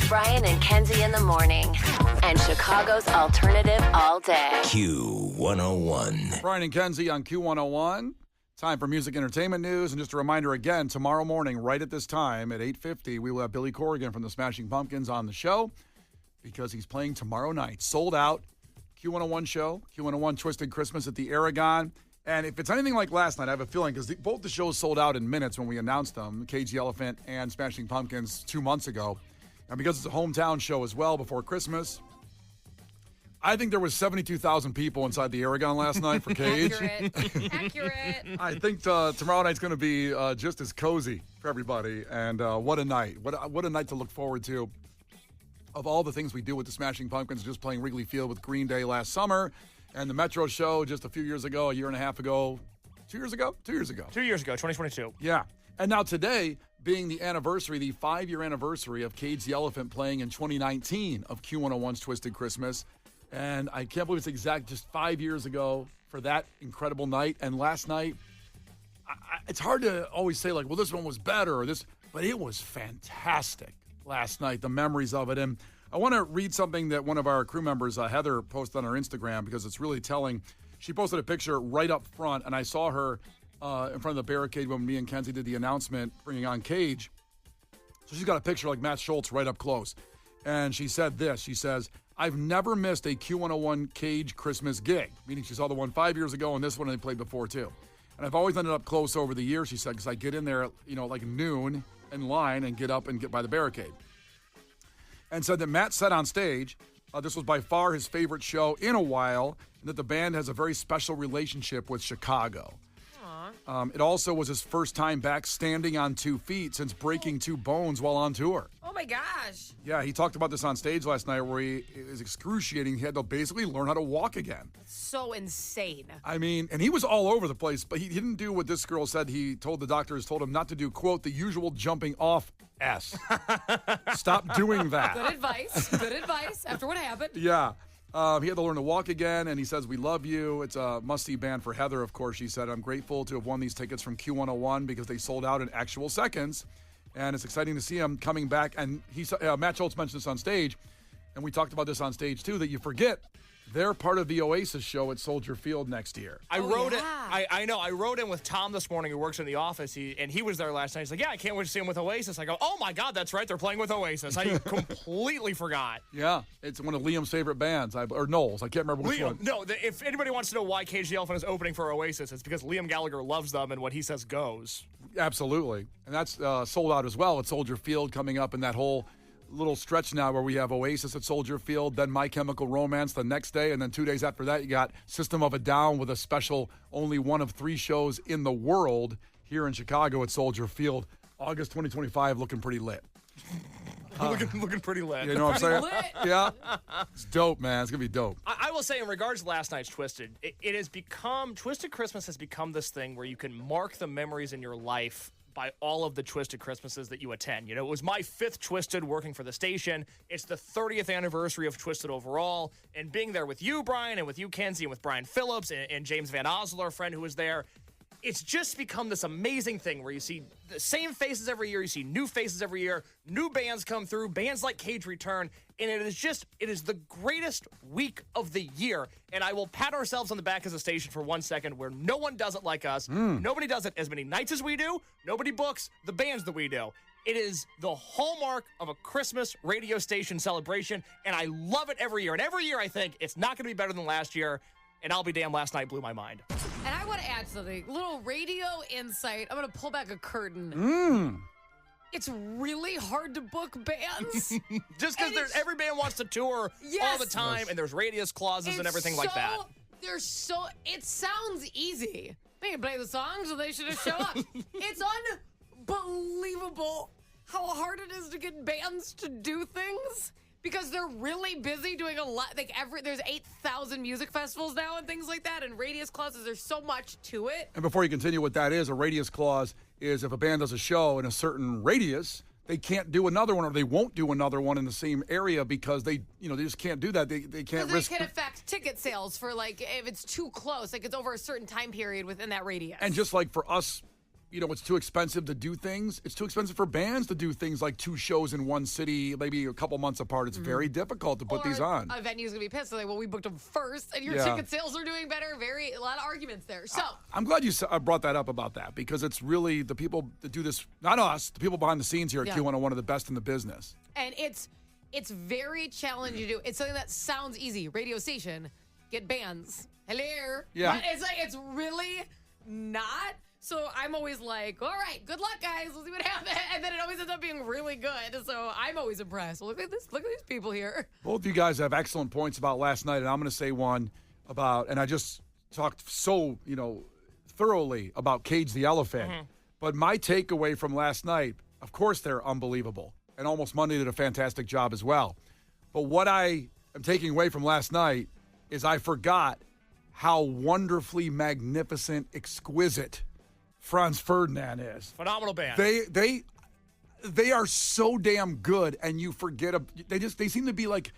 Brian and Kenzie in the morning. And Chicago's alternative all day. Q101. Brian and Kenzie on Q101. Time for music entertainment news. And just a reminder again, tomorrow morning, right at this time at 8:50, we will have Billy Corrigan from the Smashing Pumpkins on the show because he's playing tomorrow night. Sold out Q101 show, Q101 Twisted Christmas at the Aragon. And if it's anything like last night, I have a feeling, because both the shows sold out in minutes when we announced them, Cage the Elephant and Smashing Pumpkins 2 months ago. And because it's a hometown show as well before Christmas, I think there was 72,000 people inside the Aragon last night for Cage. Accurate. I think tomorrow night's going to be just as cozy for everybody. And what a night. What a night to look forward to. Of all the things we do with the Smashing Pumpkins, just playing Wrigley Field with Green Day last summer, and the Metro show just a few years ago, a year and a half ago. 2 years ago? 2 years ago. 2 years ago, 2022. Yeah. And now today, being the anniversary, the 5-year anniversary of Cage the Elephant playing in 2019 of Q101's Twisted Christmas. And I can't believe it's exact just 5 years ago for that incredible night. And last night, it's hard to always say, like, well, this one was better or this, but it was fantastic last night, the memories of it. And I want to read something that one of our crew members, Heather, posted on her Instagram because it's really telling. She posted a picture right up front, and I saw her in front of the barricade when me and Kenzie did the announcement bringing on Cage. So she's got a picture like Matt Schultz right up close. And she said this. She says, I've never missed a Q101 Cage Christmas gig, meaning she saw the one 5 years ago and this one they played before too. And I've always ended up close over the years, she said, because I get in there, like noon in line and get up and get by the barricade. And said that Matt said on stage, this was by far his favorite show in a while, and that the band has a very special relationship with Chicago. It also was his first time back standing on 2 feet since breaking 2 bones while on tour. Oh, my gosh. Yeah, he talked about this on stage last night where it was excruciating. He had to basically learn how to walk again. So insane. I mean, and he was all over the place, but he didn't do what this girl said. He told the doctors, told him not to do, quote, the usual jumping off S. Stop doing that. Good advice. Good advice after what happened. Yeah. He had to learn to walk again, and he says, we love you. It's a must-see band for Heather, of course, she said. I'm grateful to have won these tickets from Q101 because they sold out in actual seconds, and it's exciting to see him coming back. And Matt Schultz mentioned this on stage, and we talked about this on stage, too, that you forget they're part of the Oasis show at Soldier Field next year. I know. I wrote in with Tom this morning, who works in the office, and he was there last night. He's like, yeah, I can't wait to see him with Oasis. I go, oh, my God, that's right. They're playing with Oasis. I completely forgot. Yeah, it's one of Liam's favorite bands, or Noel's. I can't remember which one. No, if anybody wants to know why Cage the Elephant is opening for Oasis, it's because Liam Gallagher loves them, and what he says goes. Absolutely. And that's sold out as well at Soldier Field coming up in that whole little stretch now where we have Oasis at Soldier Field, then My Chemical Romance the next day, and then 2 days after that you got System of a Down with a special only one of 3 shows in the world here in Chicago at Soldier Field. August 2025 looking pretty lit. Looking pretty lit. You know what I'm saying? Yeah. It's dope, man. It's going to be dope. I will say in regards to last night's Twisted, it has become, Twisted Christmas has become this thing where you can mark the memories in your life by all of the Twisted Christmases that you attend. It was my 5th Twisted working for the station. It's the 30th anniversary of Twisted overall. And being there with you, Brian, and with you, Kenzie, and with Brian Phillips, and James Van Osler, our friend who was there, it's just become this amazing thing where you see the same faces every year, you see new faces every year, new bands come through, bands like Cage return, and it is the greatest week of the year. And I will pat ourselves on the back as a station for 1 second where no one does it like us. Nobody does it as many nights as we do. Nobody books the bands that we do. It is the hallmark of a Christmas radio station celebration, and I love it every year. And every year I think it's not going to be better than last year. And I'll be damned, last night blew my mind. And I want to add something. Little radio insight. I'm going to pull back a curtain. It's really hard to book bands. Just because every band wants to tour all the time, and there's radius clauses and everything like that. It sounds easy. They can play the songs, and they should just show up. It's unbelievable how hard it is to get bands to do things. Because they're really busy doing a lot. Like there's 8,000 music festivals now and things like that, and radius clauses. There's so much to it. And before you continue, what that is, a radius clause is if a band does a show in a certain radius, they can't do another one, or they won't do another one in the same area because they just can't do that. They can't risk. They can affect ticket sales for if it's too close, like it's over a certain time period within that radius. And just like for us it's too expensive to do things. It's too expensive for bands to do things like 2 shows in one city, maybe a couple months apart. It's very difficult to put these on. A venue's going to be pissed. They're like, well, we booked them first, and your ticket sales are doing better. A lot of arguments there. So I'm glad you brought that up about that, because it's really the people that do this, not us, the people behind the scenes here at Q101 are the best in the business. And it's very challenging to do. It's something that sounds easy. Radio station, get bands. Hello. Yeah. But it's really not. So I'm always like, all right, good luck, guys. We'll see what happens. And then it always ends up being really good. So I'm always impressed. Look at this. Look at these people here. Both of you guys have excellent points about last night, and I'm going to say one about, and I just talked so, thoroughly about Cage the Elephant. Mm-hmm. But my takeaway from last night, of course, they're unbelievable. And Almost Monday did a fantastic job as well. But what I am taking away from last night is I forgot how wonderfully magnificent, exquisite Franz Ferdinand is. Phenomenal band. They are so damn good, and you forget. They seem to be like,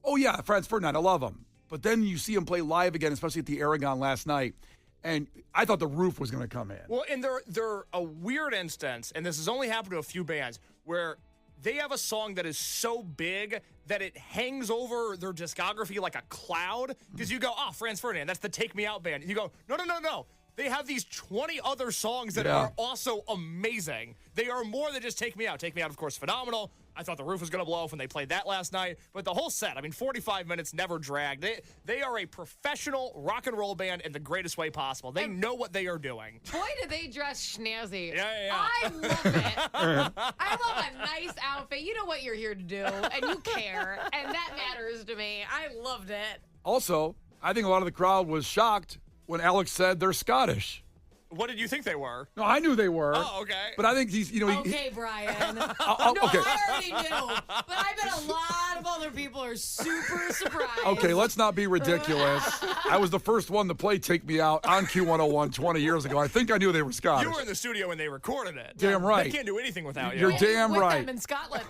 oh yeah, Franz Ferdinand, I love him. But then you see him play live again, especially at the Aragon last night, and I thought the roof was going to come in. Well, and they're a weird instance, and this has only happened to a few bands, where they have a song that is so big that it hangs over their discography like a cloud. Because you go, Franz Ferdinand, that's the Take Me Out band. And you go, no. They have these 20 other songs that are also amazing. They are more than just Take Me Out. Take Me Out, of course, phenomenal. I thought the roof was going to blow off when they played that last night. But the whole set, 45 minutes, never dragged. They are a professional rock and roll band in the greatest way possible. They know what they are doing. Boy, do they dress snazzy. Yeah. I love it. I love a nice outfit. You know what you're here to do, and you care, and that matters to me. I loved it. Also, I think a lot of the crowd was shocked when Alex said they're Scottish. What did you think they were? No, I knew they were. Oh, okay. But I think he's, Okay, Brian. okay. I already knew. But I bet a lot of other people are super surprised. Okay, let's not be ridiculous. I was the first one to play Take Me Out on Q101 20 years ago. I think I knew they were Scottish. You were in the studio when they recorded it. Damn right. They can't do anything without you. You're damn with right. them in Scotland.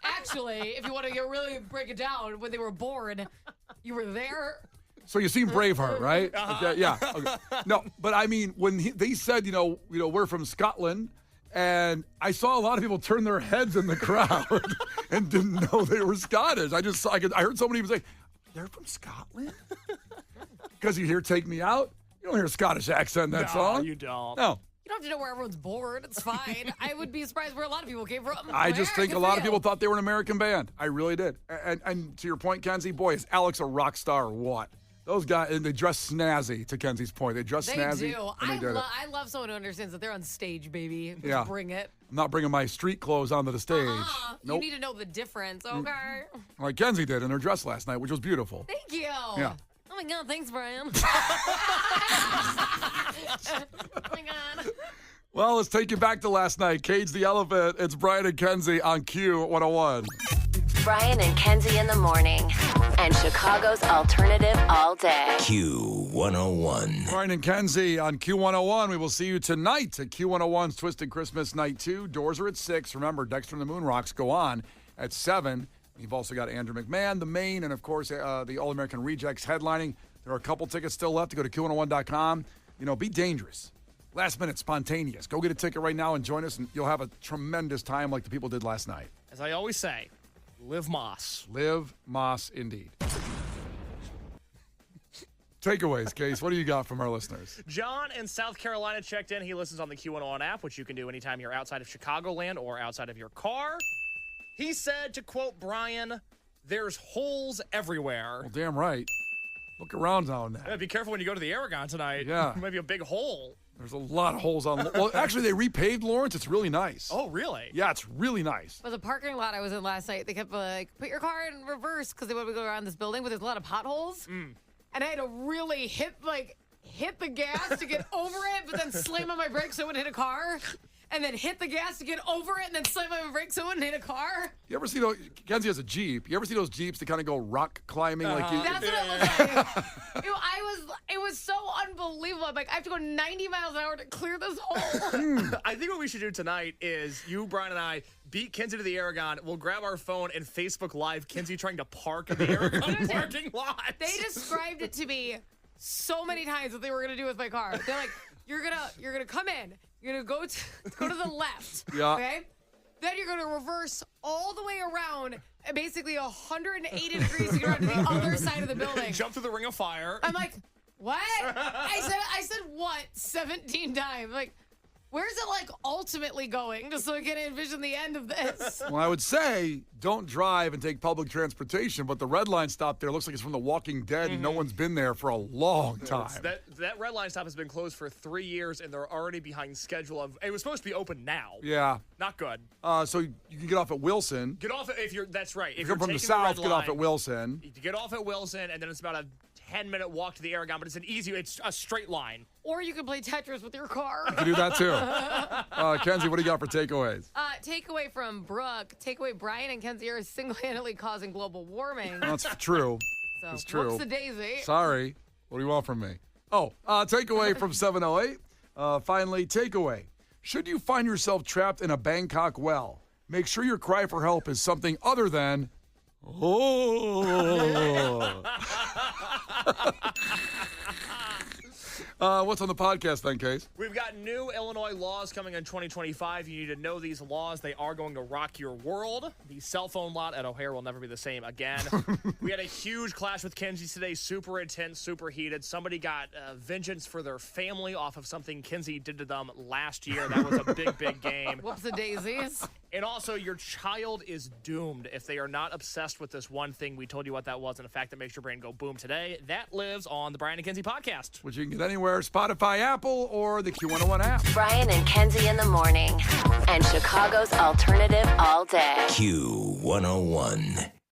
Actually, if you want to really break it down, when they were born, you were there. So you seen Braveheart, right? Okay, yeah. Okay. No, but I mean, when they said, we're from Scotland, and I saw a lot of people turn their heads in the crowd and didn't know they were Scottish. I heard somebody even say, "They're from Scotland," because you hear "Take Me Out." You don't hear a Scottish accent in that song. You don't. No. You don't have to know where everyone's born. It's fine. I would be surprised where a lot of people came from. I just think Good a lot for of you. people thought they were an American band. I really did. And to your point, Kenzie, boy, is Alex a rock star or what? Those guys, and they dress snazzy, to Kenzie's point. They dress snazzy. They do. And they did it. I love someone who understands that they're on stage, baby. Just Yeah. bring it. I'm not bringing my street clothes onto the stage. You need to know the difference, okay? Like Kenzie did in her dress last night, which was beautiful. Thank you. Yeah. Oh my God, thanks, Brian. Oh my God. Well, let's take you back to last night. Cage the Elephant. It's Brian and Kenzie on Q101. Brian and Kenzie in the morning. And Chicago's alternative all day. Q101. Brian and Kenzie on Q101. We will see you tonight at Q101's Twisted Christmas Night 2. Doors are at 6. Remember, Dexter and the Moon Rocks go on at 7. You've also got Andrew McMahon, the main, and of course, the All-American Rejects headlining. There are a couple tickets still left to go to Q101.com. Be dangerous. Last minute, spontaneous. Go get a ticket right now and join us, and you'll have a tremendous time like the people did last night. As I always say, live Moss. Live Moss, indeed. Takeaways, Case. What do you got from our listeners? John in South Carolina checked in. He listens on the Q101 app, which you can do anytime you're outside of Chicagoland or outside of your car. He said, to quote Brian, "There's holes everywhere." Well, damn right. Look around now and then. Yeah, be careful when you go to the Aragon tonight. Yeah. There might be a big hole. There's a lot of holes on. Well, actually, they repaved Lawrence. It's really nice. Oh, really? Yeah, it's really nice. But the parking lot I was in last night, they kept like, put your car in reverse because they want to go around this building, but there's a lot of potholes. And I had to really hit the gas to get over it, but then slam on my brakes so I wouldn't hit a car. And then hit the gas to get over it, and then slam on my brakes so I wouldn't hit a car. You ever see those? Kenzie has a Jeep. You ever see those Jeeps that kind of go rock climbing? Like you, That's what it looked like. It was so unbelievable. I'm like, I have to go 90 miles an hour to clear this hole. I think what we should do tonight is you, Brian, and I beat Kenzie to the Aragon. We'll grab our phone and Facebook Live Kenzie trying to park in the Aragon parking lot. They described it to me so many times what they were going to do with my car. They're like, you're gonna come in, You're going to go to the left. Yeah. Okay? Then you're going to reverse all the way around, basically 180 degrees to get around to the other side of the building. Jump through the ring of fire. I'm like, what? I said what 17 times. Like, where's it like ultimately going? Just so I can envision the end of this. Well, I would say don't drive and take public transportation, but the red line stop there looks like it's from The Walking Dead, and no one's been there for a long time. That red line stop has been closed for 3 years, and they're already behind schedule. It was supposed to be open now. Yeah. Not good. So you can get off at Wilson. Get off if you're. That's right. If you come from the south, get off at Wilson. You get off at Wilson, and then it's about a 10-minute walk to the Aragon, but it's a straight line. Or you can play Tetris with your car. You can do that too. Kenzie, what do you got for takeaways? Takeaway from Brooke. Takeaway: Brian and Kenzie are single-handedly causing global warming. That's true. So, It's true. whoops a daisy. Sorry. What do you want from me? Takeaway from 708. Finally, takeaway. Should you find yourself trapped in a Bangkok well, make sure your cry for help is something other than, oh. What's on the podcast then, Case? We've got new Illinois laws coming in 2025. You need to know these laws. They are going to rock your world. The cell phone lot at O'Hare will never be the same again. We had a huge clash with Kenzie today. Super intense, super heated. Somebody got vengeance for their family off of something Kenzie did to them last year. That was a big, big game. Whoops a daisies. And also, your child is doomed if they are not obsessed with this one thing. We told you what that was, and the fact that makes your brain go boom today. That lives on the Brian and Kenzie podcast. Which you can get anywhere, Spotify, Apple, or the Q101 app. Brian and Kenzie in the morning. And Chicago's alternative all day. Q101.